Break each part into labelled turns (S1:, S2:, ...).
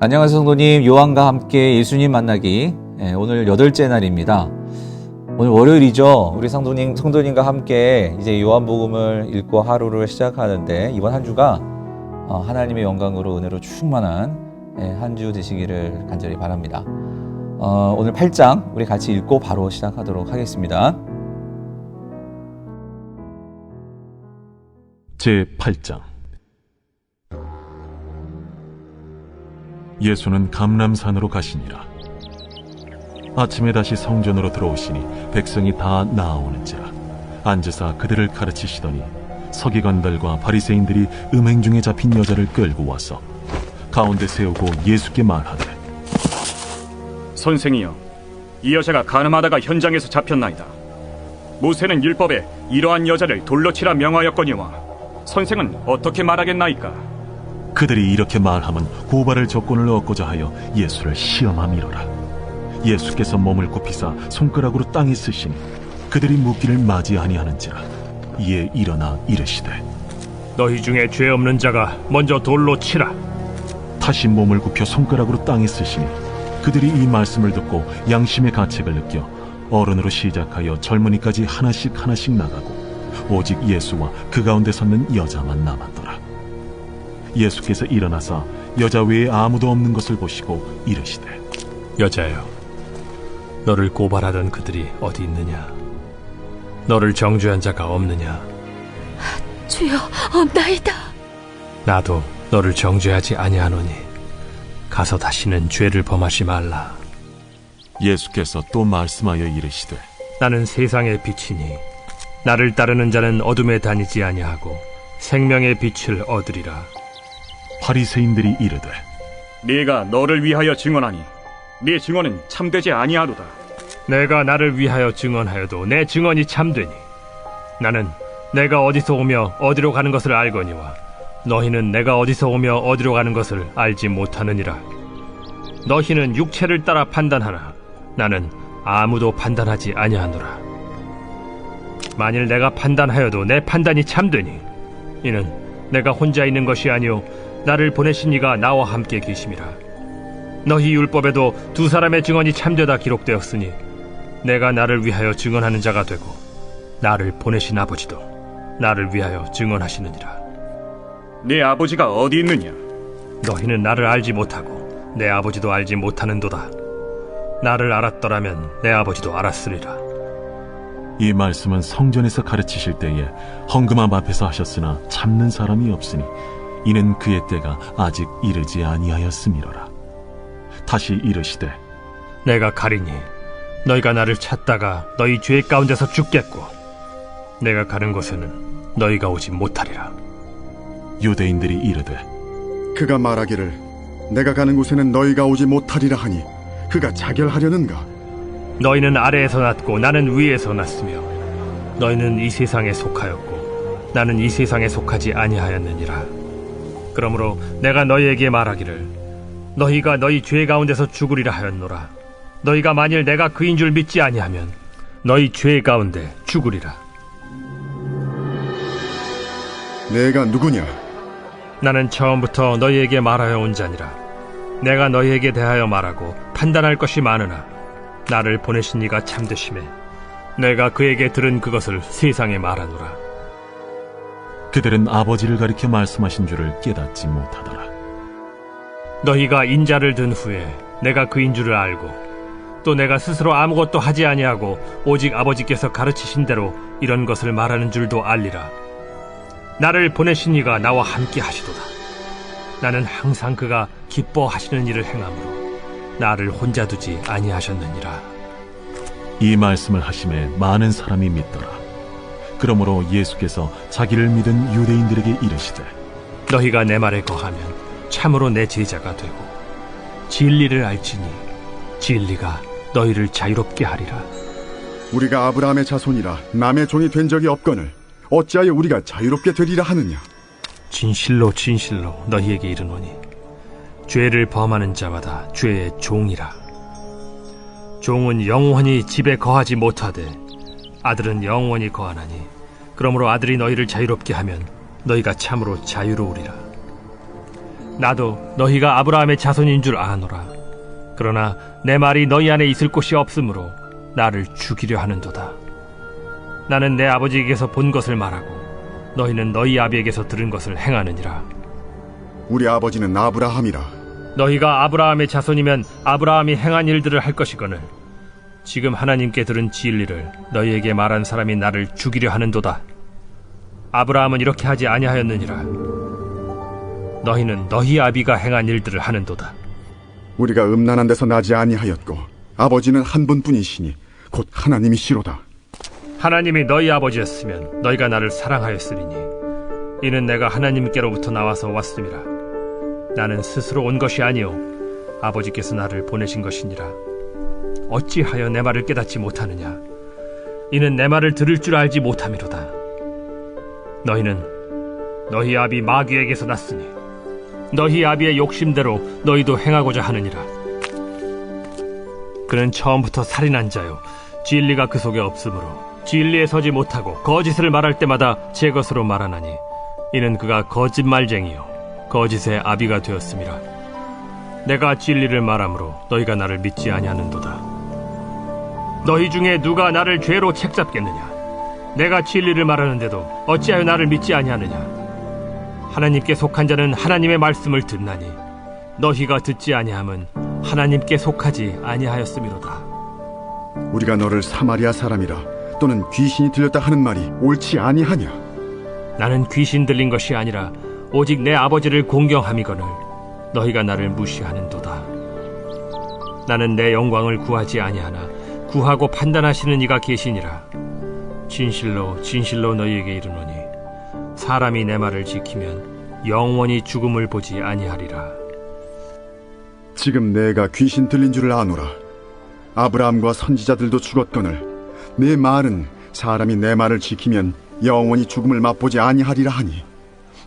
S1: 안녕하세요 성도님. 요한과 함께 예수님 만나기 오늘 8째 날입니다. 오늘 월요일이죠. 우리 성도님과 함께 이제 요한복음을 읽고 하루를 시작하는데 이번 한 주가 하나님의 영광으로 은혜로 충만한 한 주 되시기를 간절히 바랍니다. 오늘 8장 우리 같이 읽고 바로 시작하도록 하겠습니다.
S2: 제8장. 예수는 감람산으로 가시니라. 아침에 다시 성전으로 들어오시니 백성이 다 나아오는지라. 앉으사 그들을 가르치시더니 서기관들과 바리새인들이 음행 중에 잡힌 여자를 끌고 와서 가운데 세우고 예수께 말하되,
S3: 선생이여, 이 여자가 간음하다가 현장에서 잡혔나이다. 모세는 율법에 이러한 여자를 돌로 치라 명하였거니와 선생은 어떻게 말하겠나이까?
S2: 그들이 이렇게 말하면 고발할 조건을 얻고자 하여 예수를 시험함이로라. 예수께서 몸을 굽히사 손가락으로 땅에 쓰시니 그들이 묻기를 맞이 아니하는지라. 이에 일어나 이르시되,
S4: 너희 중에 죄 없는 자가 먼저 돌로 치라.
S2: 다시 몸을 굽혀 손가락으로 땅에 쓰시니 그들이 이 말씀을 듣고 양심의 가책을 느껴 어른으로 시작하여 젊은이까지 하나씩 나가고 오직 예수와 그 가운데 섰는 여자만 남았더라. 예수께서 일어나사 여자 외에 아무도 없는 것을 보시고 이르시되,
S4: 여자여, 너를 고발하던 그들이 어디 있느냐? 너를 정죄한 자가 없느냐?
S5: 주여, 없나이다.
S4: 나도 너를 정죄하지 아니하노니 가서 다시는 죄를 범하지 말라.
S2: 예수께서 또 말씀하여 이르시되,
S4: 나는 세상의 빛이니 나를 따르는 자는 어둠에 다니지 아니하고 생명의 빛을 얻으리라.
S2: 바리새인들이 이르되,
S3: 네가 너를 위하여 증언하니 네 증언은 참되지 아니하도다.
S4: 내가 나를 위하여 증언하여도 내 증언이 참되니 나는 내가 어디서 오며 어디로 가는 것을 알거니와 너희는 내가 어디서 오며 어디로 가는 것을 알지 못하느니라. 너희는 육체를 따라 판단하나 나는 아무도 판단하지 아니하노라. 만일 내가 판단하여도 내 판단이 참되니 이는 내가 혼자 있는 것이 아니오 나를 보내신 이가 나와 함께 계심이라. 너희 율법에도 두 사람의 증언이 참되다 기록되었으니 내가 나를 위하여 증언하는 자가 되고 나를 보내신 아버지도 나를 위하여 증언하시느니라.
S3: 네 아버지가 어디 있느냐?
S4: 너희는 나를 알지 못하고 내 아버지도 알지 못하는도다. 나를 알았더라면 내 아버지도 알았으리라.
S2: 이 말씀은 성전에서 가르치실 때에 헌금함 앞에서 하셨으나 참는 사람이 없으니 이는 그의 때가 아직 이르지 아니하였음이로라. 다시 이르시되,
S4: 내가 가리니 너희가 나를 찾다가 너희 죄 가운데서 죽겠고 내가 가는 곳에는 너희가 오지 못하리라.
S2: 유대인들이 이르되,
S6: 그가 말하기를 내가 가는 곳에는 너희가 오지 못하리라 하니 그가 자결하려는가?
S4: 너희는 아래에서 났고 나는 위에서 났으며 너희는 이 세상에 속하였고 나는 이 세상에 속하지 아니하였느니라. 그러므로 내가 너희에게 말하기를 너희가 너희 죄 가운데서 죽으리라 하였노라. 너희가 만일 내가 그인 줄 믿지 아니하면 너희 죄 가운데 죽으리라.
S6: 내가 누구냐?
S4: 나는 처음부터 너희에게 말하여 온 자니라. 내가 너희에게 대하여 말하고 판단할 것이 많으나 나를 보내신 이가 참되심에 내가 그에게 들은 그것을 세상에 말하노라.
S2: 그들은 아버지를 가리켜 말씀하신 줄을 깨닫지 못하더라.
S4: 너희가 인자를 든 후에 내가 그인 줄을 알고 또 내가 스스로 아무것도 하지 아니하고 오직 아버지께서 가르치신 대로 이런 것을 말하는 줄도 알리라. 나를 보내신 이가 나와 함께 하시도다. 나는 항상 그가 기뻐하시는 일을 행함으로 나를 혼자 두지 아니하셨느니라.
S2: 이 말씀을 하심에 많은 사람이 믿더라. 그러므로 예수께서 자기를 믿은 유대인들에게 이르시되,
S4: 너희가 내 말에 거하면 참으로 내 제자가 되고 진리를 알지니 진리가 너희를 자유롭게 하리라.
S6: 우리가 아브라함의 자손이라 남의 종이 된 적이 없거늘 어찌하여 우리가 자유롭게 되리라 하느냐?
S4: 진실로 진실로 너희에게 이르노니 죄를 범하는 자마다 죄의 종이라. 종은 영원히 집에 거하지 못하되 아들은 영원히 거하나니 그러므로 아들이 너희를 자유롭게 하면 너희가 참으로 자유로우리라. 나도 너희가 아브라함의 자손인 줄 아노라. 그러나 내 말이 너희 안에 있을 곳이 없으므로 나를 죽이려 하는도다. 나는 내 아버지에게서 본 것을 말하고 너희는 너희 아비에게서 들은 것을 행하느니라.
S6: 우리 아버지는 아브라함이라.
S4: 너희가 아브라함의 자손이면 아브라함이 행한 일들을 할 것이거늘 지금 하나님께 들은 진리를 너희에게 말한 사람이 나를 죽이려 하는도다. 아브라함은 이렇게 하지 아니하였느니라. 너희는 너희 아비가 행한 일들을 하는도다.
S6: 우리가 음란한 데서 나지 아니하였고 아버지는 한 분뿐이시니 곧 하나님이시로다.
S4: 하나님이 너희 아버지였으면 너희가 나를 사랑하였으리니 이는 내가 하나님께로부터 나와서 왔음이라. 나는 스스로 온 것이 아니요 아버지께서 나를 보내신 것이니라. 어찌하여 내 말을 깨닫지 못하느냐? 이는 내 말을 들을 줄 알지 못함이로다. 너희는 너희 아비 마귀에게서 났으니 너희 아비의 욕심대로 너희도 행하고자 하느니라. 그는 처음부터 살인한 자요 진리가 그 속에 없으므로 진리에 서지 못하고 거짓을 말할 때마다 제 것으로 말하나니 이는 그가 거짓말쟁이요 거짓의 아비가 되었음이라. 내가 진리를 말하므로 너희가 나를 믿지 아니하는도다. 너희 중에 누가 나를 죄로 책잡겠느냐? 내가 진리를 말하는데도 어찌하여 나를 믿지 아니하느냐? 하나님께 속한 자는 하나님의 말씀을 듣나니 너희가 듣지 아니함은 하나님께 속하지 아니하였음이로다.
S6: 우리가 너를 사마리아 사람이라 또는 귀신이 들렸다 하는 말이 옳지 아니하냐?
S4: 나는 귀신 들린 것이 아니라 오직 내 아버지를 공경함이거늘 너희가 나를 무시하는도다. 나는 내 영광을 구하지 아니하나 구하고 판단하시는 이가 계시니라. 진실로 진실로 너희에게 이르노니 사람이 내 말을 지키면 영원히 죽음을 보지 아니하리라.
S6: 지금 내가 귀신 들린 줄을 아노라. 아브라함과 선지자들도 죽었거늘 내 말은 사람이 내 말을 지키면 영원히 죽음을 맛보지 아니하리라 하니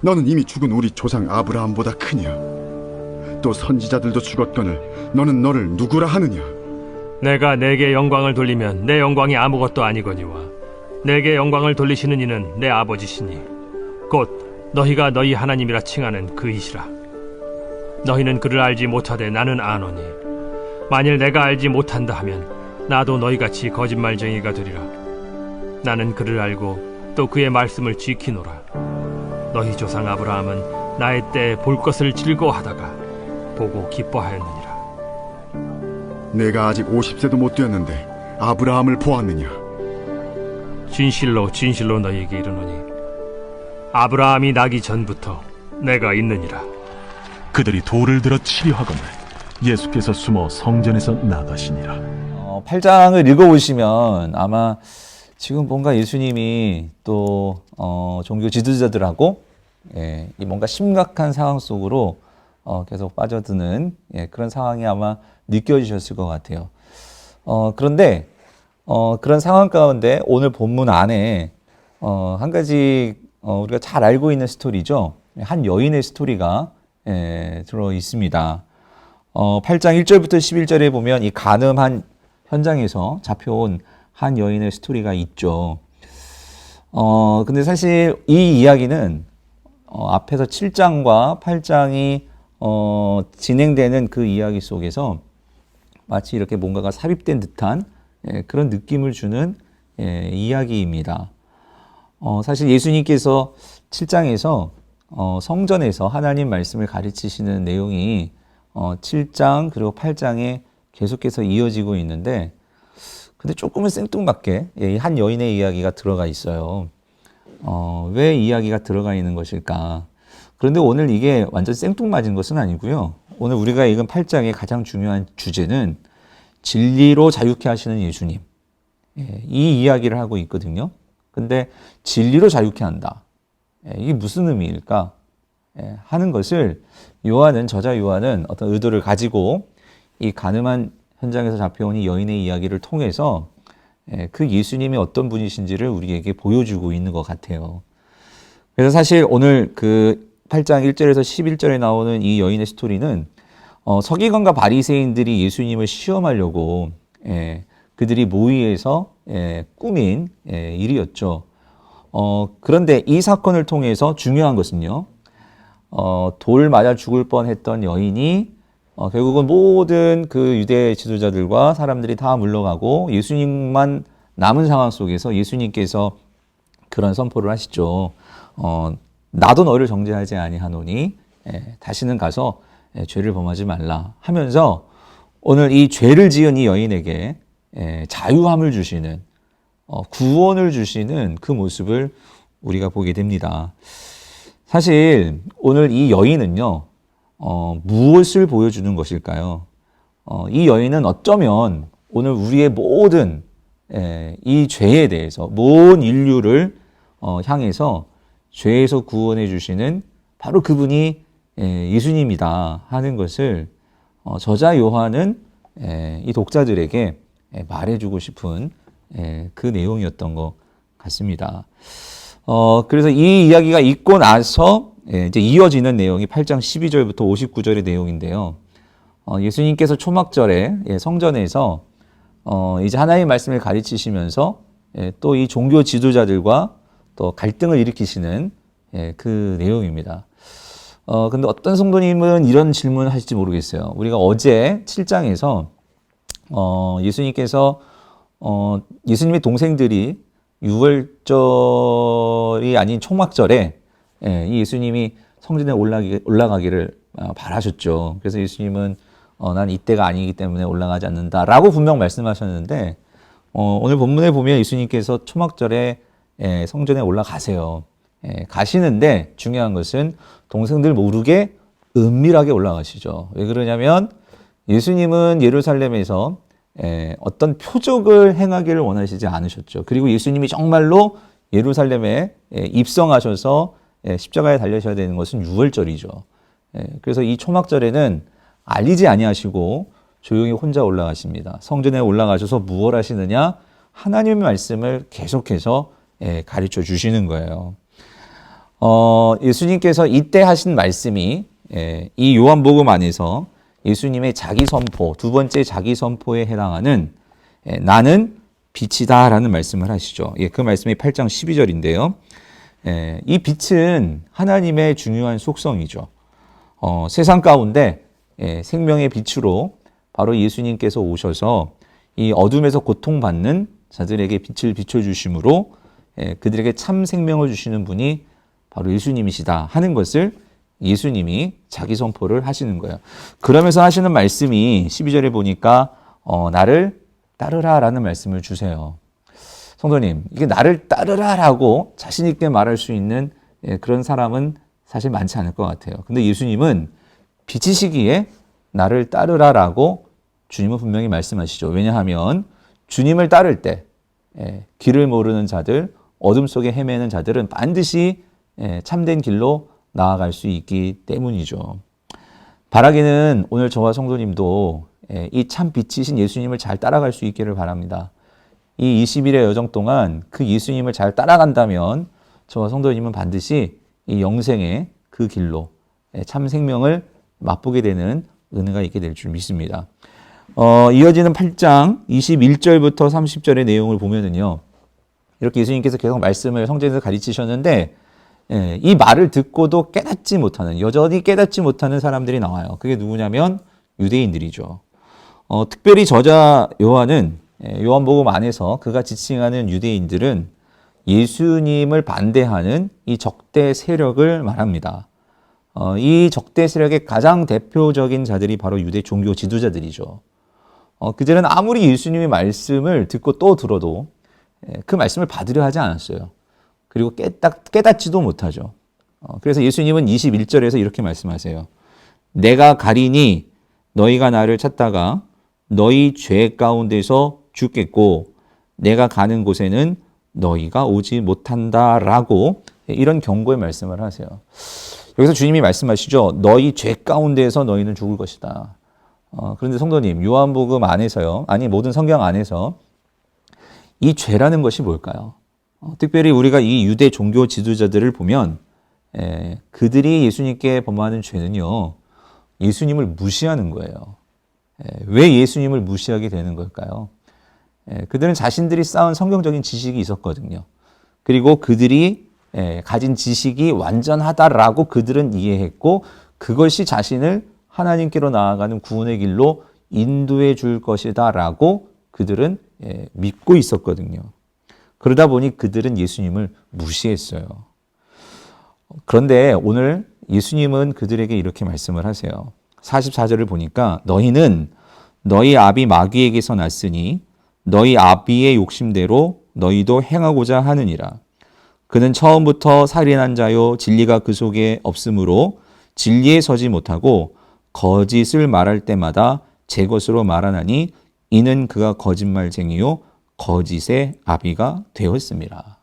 S6: 너는 이미 죽은 우리 조상 아브라함보다 크냐? 또 선지자들도 죽었거늘 너는 너를 누구라 하느냐?
S4: 내가 내게 영광을 돌리면 내 영광이 아무것도 아니거니와 내게 영광을 돌리시는 이는 내 아버지시니 곧 너희가 너희 하나님이라 칭하는 그이시라. 너희는 그를 알지 못하되 나는 아노니 만일 내가 알지 못한다 하면 나도 너희같이 거짓말쟁이가 되리라. 나는 그를 알고 또 그의 말씀을 지키노라. 너희 조상 아브라함은 나의 때에 볼 것을 즐거워하다가 보고 기뻐하였느니라.
S6: 내가 아직 50세도 못 되었는데 아브라함을 보았느냐?
S4: 진실로 진실로 너희에게 이르노니 아브라함이 나기 전부터 내가 있느니라.
S2: 그들이 돌을 들어 치려 하거늘 예수께서 숨어 성전에서 나가시니라.
S1: 8장을 읽어보시면 아마 지금 뭔가 예수님이 또 종교 지도자들하고 이 뭔가 심각한 상황 속으로 계속 빠져드는 그런 상황이 아마 느껴지셨을 것 같아요. 그런데 그런 상황 가운데 오늘 본문 안에 한 가지 우리가 잘 알고 있는 스토리죠. 한 여인의 스토리가 들어 있습니다. 8장 1절부터 11절에 보면 이 간음한 현장에서 잡혀온 한 여인의 스토리가 있죠. 근데 사실 이 이야기는 앞에서 7장과 8장이 진행되는 그 이야기 속에서 마치 이렇게 뭔가가 삽입된 듯한 그런 느낌을 주는 이야기입니다. 사실 예수님께서 7장에서 성전에서 하나님 말씀을 가르치시는 내용이 7장 그리고 8장에 계속해서 이어지고 있는데 근데 조금은 생뚱맞게 한 여인의 이야기가 들어가 있어요. 왜 이야기가 들어가 있는 것일까? 그런데 오늘 이게 완전 생뚱맞은 것은 아니고요. 오늘 우리가 읽은 8장의 가장 중요한 주제는 진리로 자유케 하시는 예수님. 이 이야기를 하고 있거든요. 근데 진리로 자유케 한다. 이게 무슨 의미일까? 하는 것을 저자 요한은 어떤 의도를 가지고 이 간음한 현장에서 잡혀온 이 여인의 이야기를 통해서 그 예수님이 어떤 분이신지를 우리에게 보여주고 있는 것 같아요. 그래서 사실 오늘 그 8장 1절에서 11절에 나오는 이 여인의 스토리는 서기관과 바리새인들이 예수님을 시험하려고 그들이 모의해서 꾸민 일이었죠. 그런데 이 사건을 통해서 중요한 것은요. 돌 맞아 죽을 뻔했던 여인이 결국은 모든 그 유대 지도자들과 사람들이 다 물러가고 예수님만 남은 상황 속에서 예수님께서 그런 선포를 하시죠. 나도 너를 정죄하지 아니하노니 다시는 가서 죄를 범하지 말라 하면서 오늘 이 죄를 지은 이 여인에게 자유함을 주시는 구원을 주시는 그 모습을 우리가 보게 됩니다. 사실 오늘 이 여인은요, 무엇을 보여주는 것일까요? 이 여인은 어쩌면 오늘 우리의 모든 이 죄에 대해서 모든 인류를 향해서 죄에서 구원해 주시는 바로 그분이 예수님이다 하는 것을 저자 요한은 이 독자들에게 말해주고 싶은 그 내용이었던 것 같습니다. 그래서 이 이야기가 있고 나서 이제 이어지는 내용이 8장 12절부터 59절의 내용인데요. 예수님께서 초막절에 성전에서 이제 하나님의 말씀을 가르치시면서 또 이 종교 지도자들과 또 갈등을 일으키시는 그 내용입니다. 근데 어떤 성도님은 이런 질문을 하실지 모르겠어요. 우리가 어제 7장에서 예수님께서 예수님의 동생들이 유월절이 아닌 초막절에 이 예수님이 성전에 올라가기를 바라셨죠. 그래서 예수님은 난 이때가 아니기 때문에 올라가지 않는다라고 분명 말씀하셨는데 오늘 본문에 보면 예수님께서 초막절에 성전에 올라가세요. 가시는데 중요한 것은 동생들 모르게 은밀하게 올라가시죠. 왜 그러냐면 예수님은 예루살렘에서 어떤 표적을 행하기를 원하시지 않으셨죠. 그리고 예수님이 정말로 예루살렘에 입성하셔서 십자가에 달려셔야 되는 것은 유월절이죠. 그래서 이 초막절에는 알리지 아니하시고 조용히 혼자 올라가십니다. 성전에 올라가셔서 무엇 하시느냐? 하나님의 말씀을 계속해서 가르쳐 주시는 거예요. 예수님께서 이때 하신 말씀이 이 요한복음 안에서 예수님의 자기 선포, 두 번째 자기 선포에 해당하는 나는 빛이다 라는 말씀을 하시죠. 그 말씀이 8장 12절인데요. 이 빛은 하나님의 중요한 속성이죠. 세상 가운데 생명의 빛으로 바로 예수님께서 오셔서 이 어둠에서 고통받는 자들에게 빛을 비춰주심으로 그들에게 참 생명을 주시는 분이 바로 예수님이시다 하는 것을 예수님이 자기 선포를 하시는 거예요. 그러면서 하시는 말씀이 12절에 보니까 나를 따르라 라는 말씀을 주세요. 성도님, 이게 나를 따르라 라고 자신 있게 말할 수 있는 그런 사람은 사실 많지 않을 것 같아요. 근데 예수님은 빛이시기에 나를 따르라 라고 주님은 분명히 말씀하시죠. 왜냐하면 주님을 따를 때 길을 모르는 자들, 어둠 속에 헤매는 자들은 반드시 참된 길로 나아갈 수 있기 때문이죠. 바라기는 오늘 저와 성도님도 이 참 빛이신 예수님을 잘 따라갈 수 있기를 바랍니다. 이 20일의 여정 동안 그 예수님을 잘 따라간다면 저와 성도님은 반드시 이 영생의 그 길로 참 생명을 맛보게 되는 은혜가 있게 될 줄 믿습니다. 이어지는 8장 21절부터 30절의 내용을 보면은요. 이렇게 예수님께서 계속 말씀을 성전에서 가르치셨는데 이 말을 듣고도 깨닫지 못하는, 여전히 깨닫지 못하는 사람들이 나와요. 그게 누구냐면 유대인들이죠. 특별히 저자 요한은 요한복음 안에서 그가 지칭하는 유대인들은 예수님을 반대하는 이 적대 세력을 말합니다. 이 적대 세력의 가장 대표적인 자들이 바로 유대 종교 지도자들이죠. 그들은 아무리 예수님의 말씀을 듣고 또 들어도 그 말씀을 받으려 하지 않았어요. 그리고 깨닫지도 못하죠. 그래서 예수님은 21절에서 이렇게 말씀하세요. 내가 가리니 너희가 나를 찾다가 너희 죄 가운데서 죽겠고 내가 가는 곳에는 너희가 오지 못한다라고 이런 경고의 말씀을 하세요. 여기서 주님이 말씀하시죠. 너희 죄 가운데에서 너희는 죽을 것이다. 그런데 성도님, 요한복음 안에서요. 아니 모든 성경 안에서 이 죄라는 것이 뭘까요? 특별히 우리가 이 유대 종교 지도자들을 보면 그들이 예수님께 범하는 죄는요. 예수님을 무시하는 거예요. 왜 예수님을 무시하게 되는 걸까요? 그들은 자신들이 쌓은 성경적인 지식이 있었거든요. 그리고 그들이 가진 지식이 완전하다라고 그들은 이해했고 그것이 자신을 하나님께로 나아가는 구원의 길로 인도해 줄 것이다라고 그들은 믿고 있었거든요. 그러다 보니 그들은 예수님을 무시했어요. 그런데 오늘 예수님은 그들에게 이렇게 말씀을 하세요. 44절을 보니까 너희는 너희 아비 마귀에게서 났으니 너희 아비의 욕심대로 너희도 행하고자 하느니라. 그는 처음부터 살인한 자요 진리가 그 속에 없으므로 진리에 서지 못하고 거짓을 말할 때마다 제 것으로 말하나니 이는 그가 거짓말쟁이요 거짓의 아비가 되었습니다.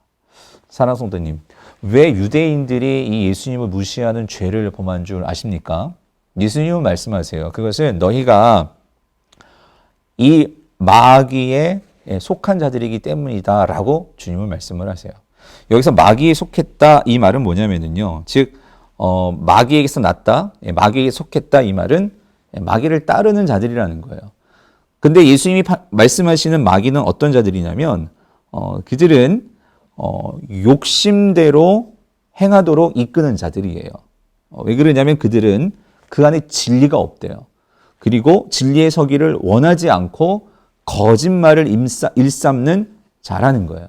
S1: 사랑하는 성도님, 왜 유대인들이 이 예수님을 무시하는 죄를 범한 줄 아십니까? 예수님은 말씀하세요. 그것은 너희가 이 마귀에 속한 자들이기 때문이다라고 주님은 말씀을 하세요. 여기서 마귀에 속했다 이 말은 뭐냐면요. 즉 마귀에게서 났다, 마귀에게 속했다 이 말은 마귀를 따르는 자들이라는 거예요. 근데 예수님이 말씀하시는 마귀는 어떤 자들이냐면 그들은 욕심대로 행하도록 이끄는 자들이에요. 왜 그러냐면 그들은 그 안에 진리가 없대요. 그리고 진리에 서기를 원하지 않고 거짓말을 일삼는 자라는 거예요.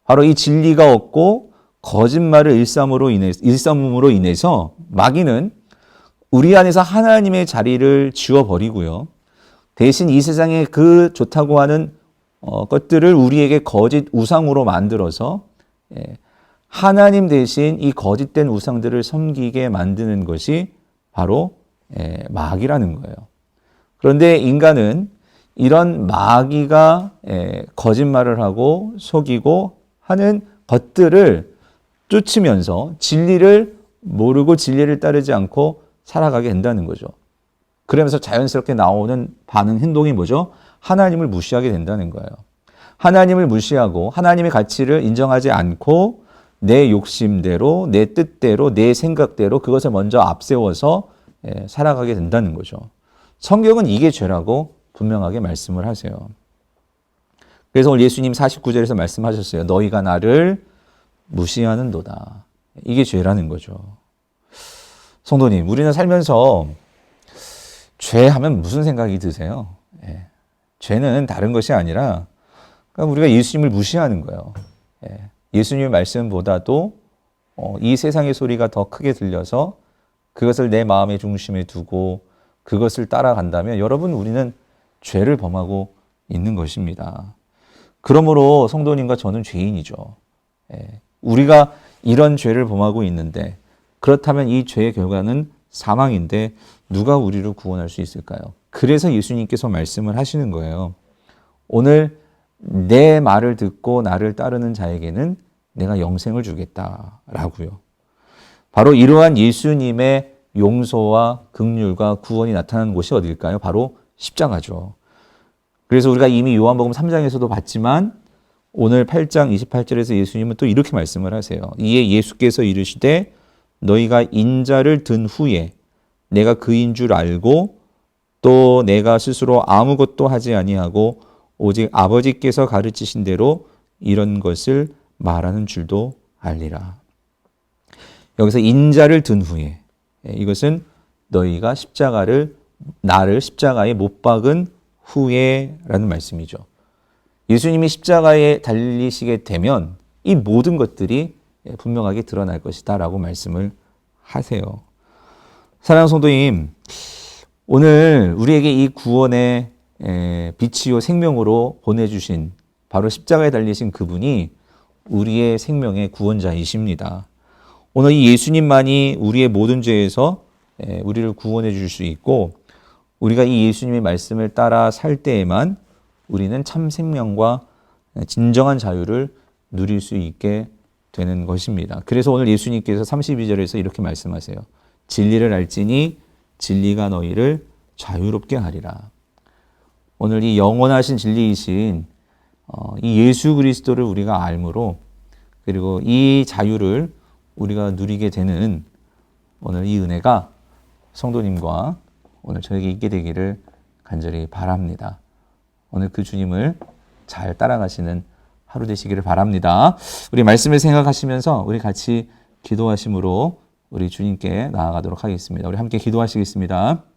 S1: 바로 이 진리가 없고 거짓말을 일삼음으로 인해서 마귀는 우리 안에서 하나님의 자리를 지워버리고요. 대신 이 세상에 그 좋다고 하는 것들을 우리에게 거짓 우상으로 만들어서 하나님 대신 이 거짓된 우상들을 섬기게 만드는 것이 바로 마귀라는 거예요. 그런데 인간은 이런 마귀가 거짓말을 하고 속이고 하는 것들을 쫓으면서 진리를 모르고 진리를 따르지 않고 살아가게 된다는 거죠. 그러면서 자연스럽게 나오는 반응, 행동이 뭐죠? 하나님을 무시하게 된다는 거예요. 하나님을 무시하고 하나님의 가치를 인정하지 않고 내 욕심대로, 내 뜻대로, 내 생각대로 그것을 먼저 앞세워서 살아가게 된다는 거죠. 성경은 이게 죄라고 분명하게 말씀을 하세요. 그래서 오늘 예수님 49절에서 말씀하셨어요. 너희가 나를 무시하는도다. 이게 죄라는 거죠. 성도님, 우리는 살면서 죄하면 무슨 생각이 드세요? 죄는 다른 것이 아니라 우리가 예수님을 무시하는 거예요. 예수님의 말씀보다도 이 세상의 소리가 더 크게 들려서 그것을 내 마음의 중심에 두고 그것을 따라간다면 여러분 우리는 죄를 범하고 있는 것입니다. 그러므로 성도님과 저는 죄인이죠. 우리가 이런 죄를 범하고 있는데 그렇다면 이 죄의 결과는 사망인데 누가 우리를 구원할 수 있을까요? 그래서 예수님께서 말씀을 하시는 거예요. 오늘 내 말을 듣고 나를 따르는 자에게는 내가 영생을 주겠다라고요. 바로 이러한 예수님의 용서와 긍휼과 구원이 나타나는 곳이 어딜까요? 바로 십자가죠. 그래서 우리가 이미 요한복음 3장에서도 봤지만 오늘 8장 28절에서 예수님은 또 이렇게 말씀을 하세요. 이에 예수께서 이르시되 너희가 인자를 든 후에 내가 그인 줄 알고 또 내가 스스로 아무것도 하지 아니하고 오직 아버지께서 가르치신 대로 이런 것을 말하는 줄도 알리라. 여기서 인자를 든 후에 이것은 너희가 나를 십자가에 못 박은 후에라는 말씀이죠. 예수님이 십자가에 달리시게 되면 이 모든 것들이 분명하게 드러날 것이다 라고 말씀을 하세요. 사랑하는 성도님, 오늘 우리에게 이 구원의 빛이요 생명으로 보내주신 바로 십자가에 달리신 그분이 우리의 생명의 구원자이십니다. 오늘 이 예수님만이 우리의 모든 죄에서 우리를 구원해 줄 수 있고 우리가 이 예수님의 말씀을 따라 살 때에만 우리는 참 생명과 진정한 자유를 누릴 수 있게 되는 것입니다. 그래서 오늘 예수님께서 32절에서 이렇게 말씀하세요. 진리를 알지니 진리가 너희를 자유롭게 하리라. 오늘 이 영원하신 진리이신 이 예수 그리스도를 우리가 알므로 그리고 이 자유를 우리가 누리게 되는 오늘 이 은혜가 성도님과 오늘 저에게 있게 되기를 간절히 바랍니다. 오늘 그 주님을 잘 따라가시는 하루 되시기를 바랍니다. 우리 말씀을 생각하시면서 우리 같이 기도하심으로 우리 주님께 나아가도록 하겠습니다. 우리 함께 기도하시겠습니다.